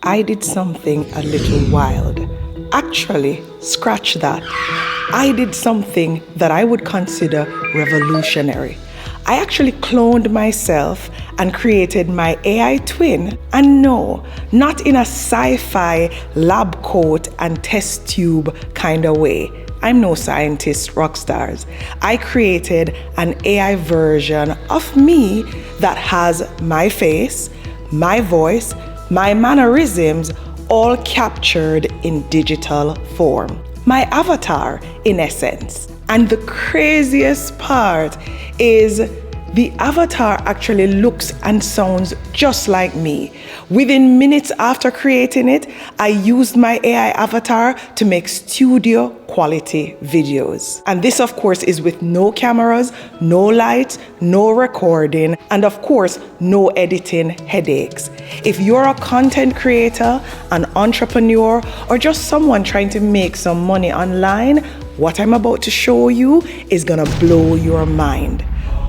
I did something a little wild. Actually, scratch that. I did something that I would consider revolutionary. I actually cloned myself and created my AI twin. And no, not in a sci-fi lab coat and test tube kind of way. I'm no scientist, rock stars. I created an AI version of me that has my face, my voice, my mannerisms, all captured in digital form. My avatar, in essence. And the craziest part is the avatar actually looks and sounds just like me. Within minutes after creating it, I used my AI avatar to make studio quality videos. And this, of course, is with no cameras, no lights, no recording, and of course, no editing headaches. If you're a content creator, an entrepreneur, or just someone trying to make some money online, what I'm about to show you is gonna blow your mind.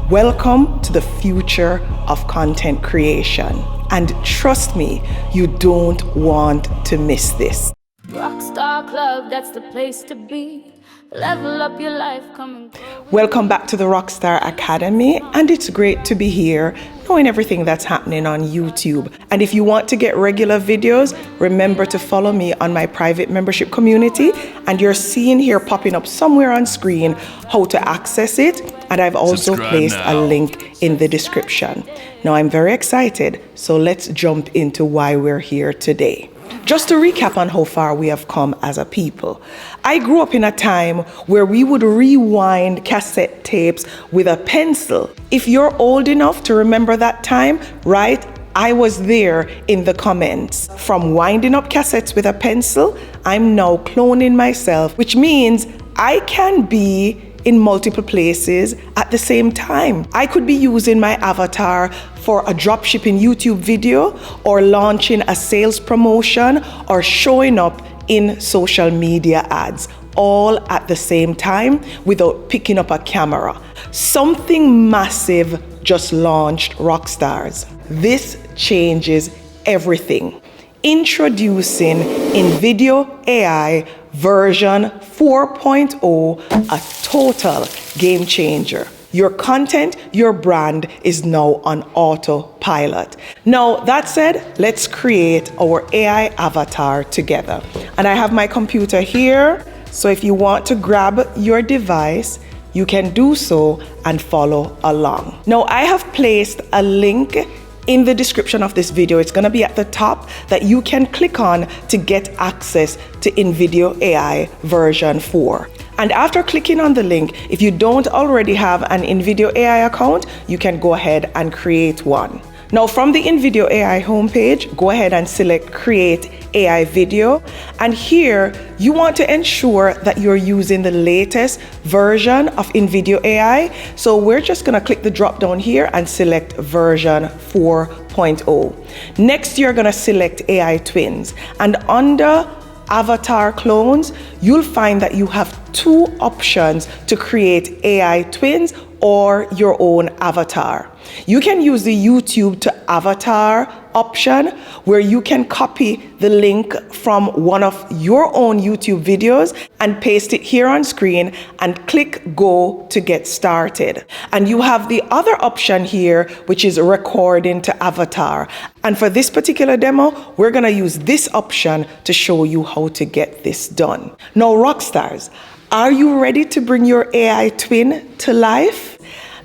Welcome to the future of content creation. And trust me, you don't want to miss this. Rockstar Club, that's the place to be. Level up your life, come and Welcome back to the Rockstar Academy, and it's great to be here knowing everything that's happening on YouTube. And if you want to get regular videos, remember to follow me on my private membership community, and you're seeing here popping up somewhere on screen how to access it, and I've also placed a link in the description. Now I'm very excited, so let's jump into why we're here today. Just to recap on how far we have come as a people. I grew up in a time where we would rewind cassette tapes with a pencil. If you're old enough to remember that time, right? I was there in the comments. From winding up cassettes with a pencil, I'm now cloning myself, which means I can be in multiple places at the same time. I could be using my avatar for a dropshipping YouTube video, or launching a sales promotion, or showing up in social media ads, all at the same time without picking up a camera. Something massive just launched, Rockstars. This changes everything. Introducing InVideo AI version 4.0, a total game changer. Your content, your brand is now on autopilot. Now, that said, let's create our AI avatar together. And I have my computer here, so if you want to grab your device, you can do so and follow along. Now, I have placed a link in the description of this video. It's gonna be at the top that you can click on to get access to InVideo AI version 4. And after clicking on the link, if you don't already have an InVideo AI account, you can go ahead and create one. Now from the InVideo AI homepage, go ahead and select Create AI Video. And here, you want to ensure that you're using the latest version of InVideo AI. So we're just gonna click the drop down here and select version 4.0. Next, you're gonna select AI Twins. And under Avatar Clones, you'll find that you have two options to create AI twins or your own avatar. You can use the YouTube to avatar option, where you can copy the link from one of your own YouTube videos and paste it here on screen and click go to get started. And you have the other option here, which is recording to avatar. And for this particular demo, we're gonna use this option to show you how to get this done. Now, Rockstars, are you ready to bring your AI twin to life?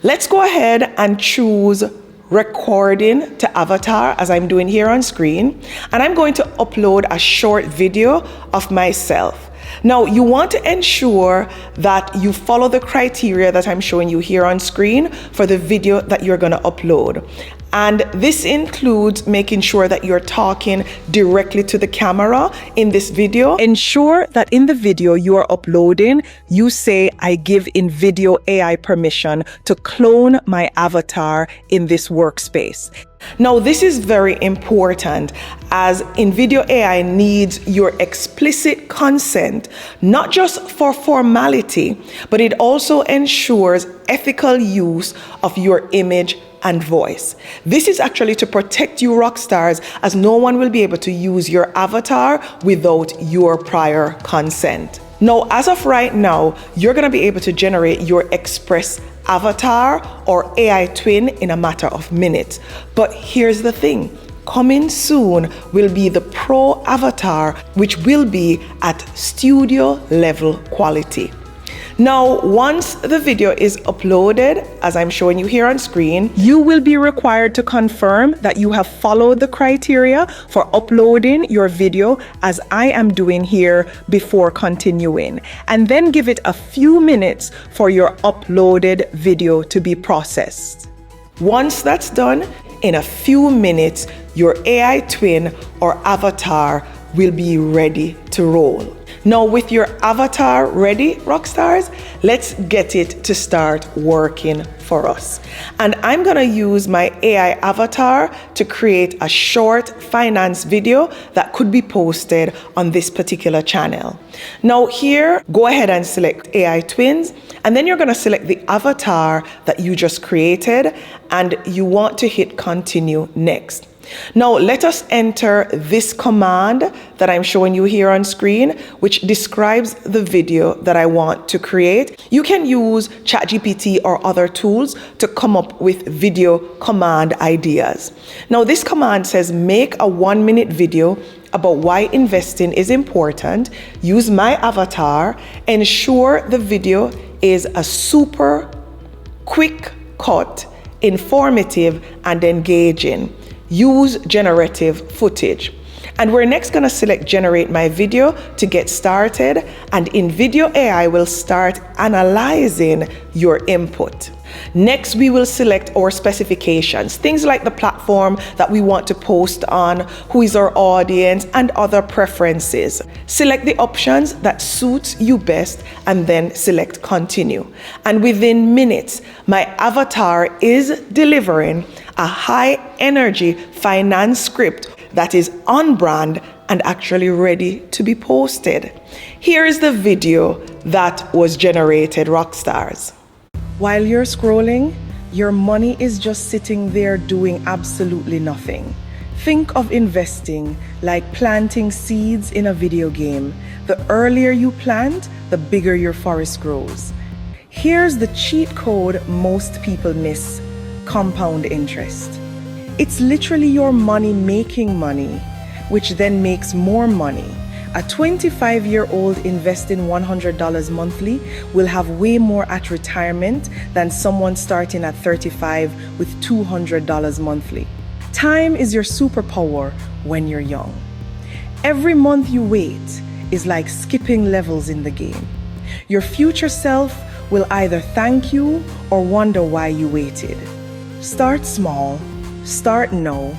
Let's go ahead and choose recording to avatar, as I'm doing here on screen, and I'm going to upload a short video of myself. Now, you want to ensure that you follow the criteria that I'm showing you here on screen for the video that you're going to upload. And this includes making sure that you're talking directly to the camera in this video. Ensure that in the video you are uploading, you say, I give InVideo AI permission to clone my avatar in this workspace. Now, this is very important, as InVideo AI needs your explicit consent, not just for formality, but it also ensures ethical use of your image and voice. This is actually to protect you rock stars, as no one will be able to use your avatar without your prior consent. Now, as of right now, you're going to be able to generate your express avatar or AI twin in a matter of minutes. But here's the thing. Coming soon will be the Pro Avatar, which will be at studio level quality. Now, once the video is uploaded, as I'm showing you here on screen, you will be required to confirm that you have followed the criteria for uploading your video, as I am doing here, before continuing. And then give it a few minutes for your uploaded video to be processed. Once that's done, in a few minutes, your AI twin or avatar will be ready to roll. Now, with your avatar ready, rockstars, let's get it to start working for us. And I'm gonna use my AI avatar to create a short finance video that could be posted on this particular channel. Now here, go ahead and select AI twins, and then you're gonna select the avatar that you just created, and you want to hit continue next. Now let us enter this command that I'm showing you here on screen, which describes the video that I want to create. You can use ChatGPT or other tools to come up with video command ideas. Now this command says make a 1-minute video about why investing is important, use my avatar, ensure the video is a super quick cut, informative and engaging. Use generative footage. And we're next going to select generate my video to get started, and InVideo AI will start analyzing your input. Next, we will select our specifications, things like the platform that we want to post on, who is our audience, and other preferences. Select the options that suits you best and then select continue. And within minutes, my avatar is delivering a high energy finance script that is on brand and actually ready to be posted. Here is the video that was generated, rockstars. While you're scrolling, your money is just sitting there doing absolutely nothing. Think of investing like planting seeds in a video game. The earlier you plant, the bigger your forest grows. Here's the cheat code most people miss: compound interest. It's literally your money making money, which then makes more money. A 25-year-old investing $100 monthly will have way more at retirement than someone starting at 35 with $200 monthly. Time is your superpower when you're young. Every month you wait is like skipping levels in the game. Your future self will either thank you or wonder why you waited. Start small, start now,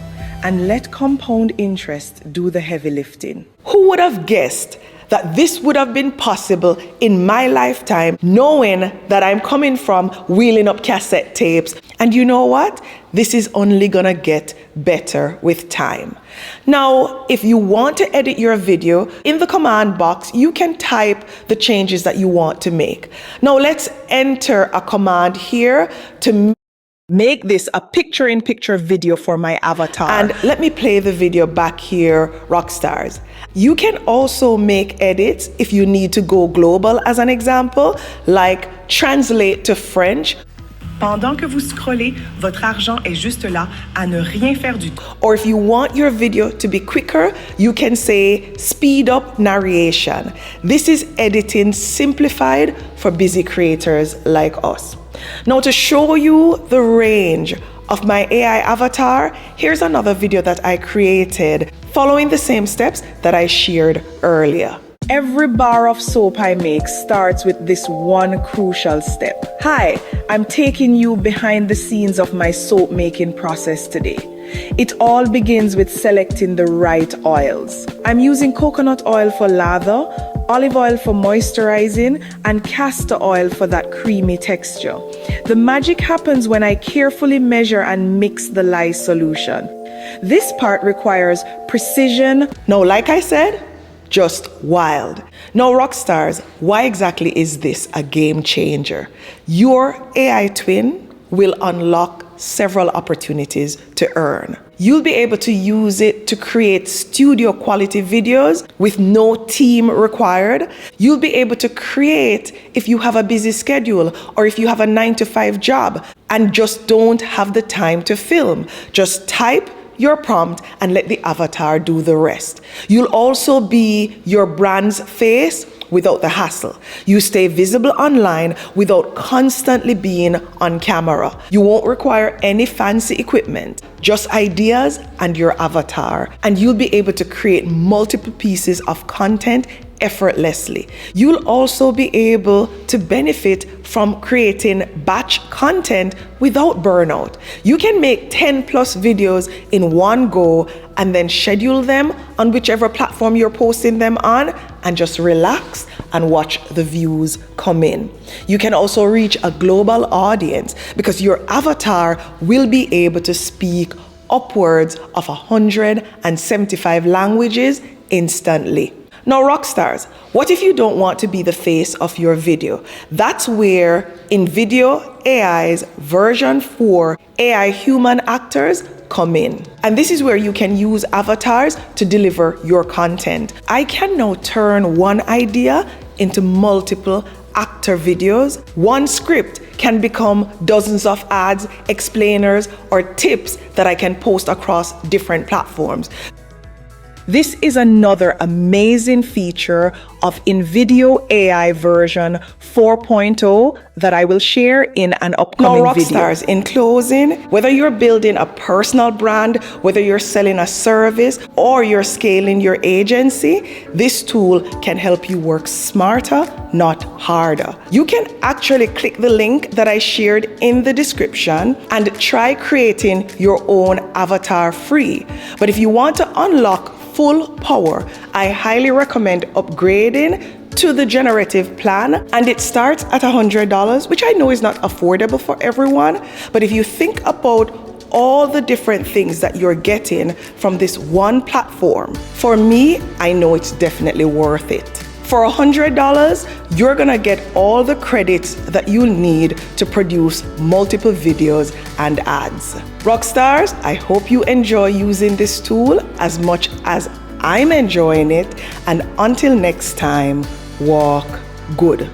and let compound interest do the heavy lifting. Who would have guessed that this would have been possible in my lifetime, knowing that I'm coming from wheeling up cassette tapes? And you know what? This is only gonna get better with time. Now, if you want to edit your video, in the command box, you can type the changes that you want to make. Now let's enter a command here to make this a picture-in-picture video for my avatar. And let me play the video back here, rockstars. You can also make edits if you need to go global, as an example, like translate to French. Pendant que vous scrollez, votre argent est juste là à ne rien faire du tout. Or if you want your video to be quicker, you can say speed up narration. This is editing simplified for busy creators like us. Now, to show you the range of my AI avatar, here's another video that I created following the same steps that I shared earlier. Every bar of soap I make starts with this one crucial step. Hi, I'm taking you behind the scenes of my soap making process today. It all begins with selecting the right oils. I'm using coconut oil for lather, olive oil for moisturizing, and castor oil for that creamy texture. The magic happens when I carefully measure and mix the lye solution. This part requires precision. Now, like I said, just wild. Now, rockstars, why exactly is this a game changer? Your AI twin will unlock several opportunities to earn. You'll be able to use it to create studio quality videos with no team required. You'll be able to create if you have a busy schedule or if you have a 9-to-5 job and just don't have the time to film. Just type your prompt and let the avatar do the rest. You'll also be your brand's face without the hassle. You stay visible online without constantly being on camera. You won't require any fancy equipment, just ideas and your avatar, and you'll be able to create multiple pieces of content effortlessly. You'll also be able to benefit from creating batch content without burnout. You can make 10 plus videos in one go and then schedule them on whichever platform you're posting them on and just relax and watch the views come in. You can also reach a global audience because your avatar will be able to speak upwards of 175 languages instantly. Now, rock stars, what if you don't want to be the face of your video? That's where InVideo AI's version 4 AI human actors come in. And this is where you can use avatars to deliver your content. I can now turn one idea into multiple actor videos. One script can become dozens of ads, explainers, or tips that I can post across different platforms. This is another amazing feature of InVideo AI version 4.0 that I will share in an upcoming video. Now, rockstars, in closing, whether you're building a personal brand, whether you're selling a service, or you're scaling your agency, this tool can help you work smarter, not harder. You can actually click the link that I shared in the description and try creating your own avatar free. But if you want to unlock full power, I highly recommend upgrading to the generative plan, and it starts at $100, which I know is not affordable for everyone. But if you think about all the different things that you're getting from this one platform, for me, I know it's definitely worth it. For $100, you're gonna get all the credits that you'll need to produce multiple videos and ads. Rockstars, I hope you enjoy using this tool as much as I'm enjoying it. And until next time, walk good.